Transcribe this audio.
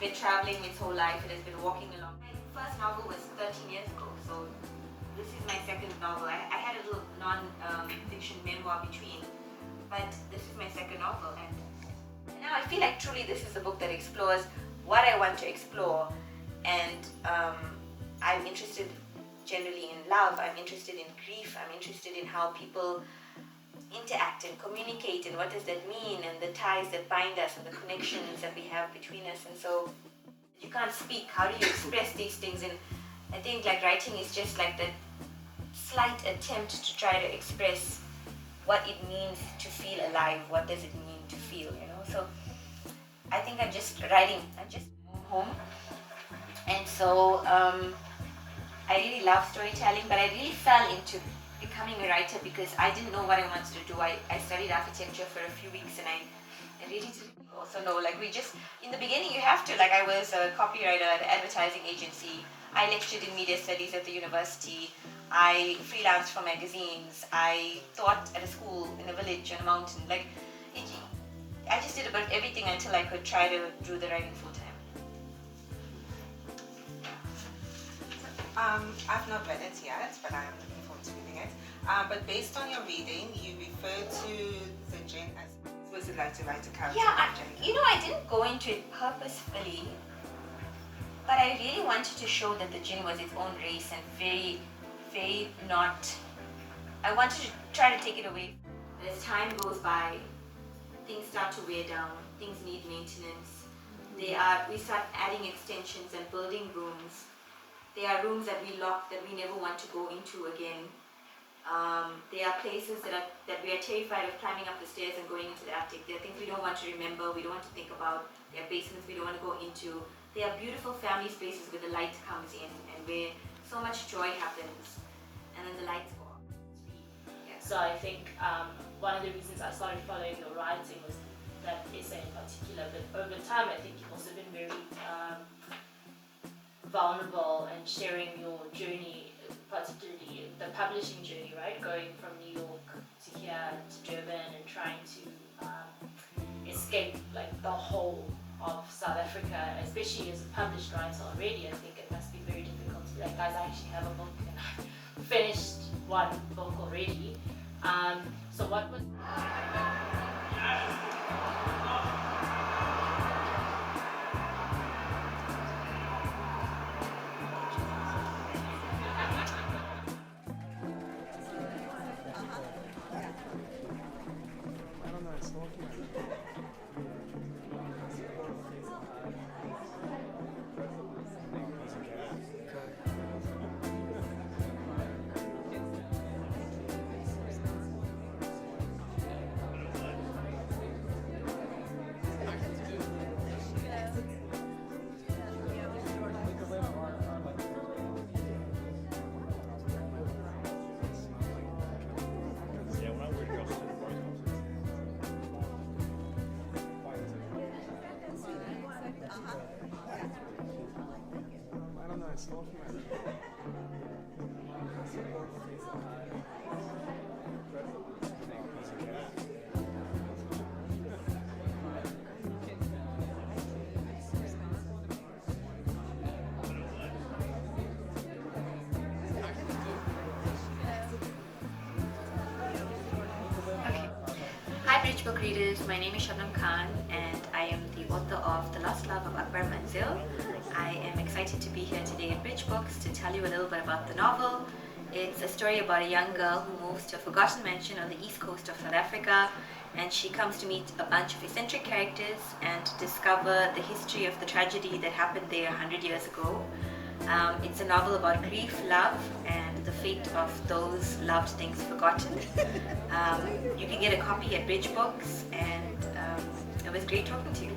been traveling its whole life. It has been walking along. My first novel was 13 years ago, so this is my second novel. I had a little non-fiction memoir between, but this is my second novel, and now I feel like truly this is a book that explores what I want to explore, and I'm interested generally in love, I'm interested in grief, I'm interested in how people interact and communicate, and what does that mean, and the ties that bind us and the connections that we have between us. And so you can't speak, how do you express these things? And I think like writing is just like that slight attempt to try to express what it means to feel alive, what does it mean to feel, you know? So I think I'm just writing, I'm just home. And so I really love storytelling, but I really fell into becoming a writer because I didn't know what I wanted to do. I studied architecture for a few weeks, and I really didn't also know, like we just, in the beginning you have to, like I was a copywriter at an advertising agency, I lectured in media studies at the university, I freelanced for magazines, I taught at a school in a village on a mountain, like I just did about everything until I could try to do the writing full time. I've not read it yet, but I'm looking forward to reading it. But based on your reading, you refer to the jinn as, was it like to write a character? Yeah, you know, I didn't go into it purposefully, but I really wanted to show that the jinn was its own race and very, very not, I wanted to try to take it away. As time goes by, things start to wear down, things need maintenance. We start adding extensions and building rooms. There are rooms that we lock that we never want to go into again. There are places that we are terrified of climbing up the stairs and going into the attic. There are things we don't want to remember, we don't want to think about. There are basements we don't want to go into. There are beautiful family spaces where the light comes in and where so much joy happens, and then the lights go off. Yeah. So I think one of the reasons I started following your writing was that essay in particular, but over time I think you've also been very vulnerable and sharing your journey, particularly the publishing journey, right? Going from New York to here to Durban and trying to escape like the whole of South Africa, especially as a published writer already. I think it must be very difficult to be like, guys, I actually have a book and I've finished one book already. So what was... Hi book readers, my name is Shubnum and I am the author of The Lost Love of Akbar Manzi. I am excited to be here today at Bridge Books to tell you a little bit about the novel. It's a story about a young girl who moves to a forgotten mansion on the east coast of South Africa, and she comes to meet a bunch of eccentric characters and discover the history of the tragedy that happened there 100 years ago. It's a novel about grief, love, and the fate of those loved things forgotten. You can get a copy at Bridge Books, and it was great talking to you.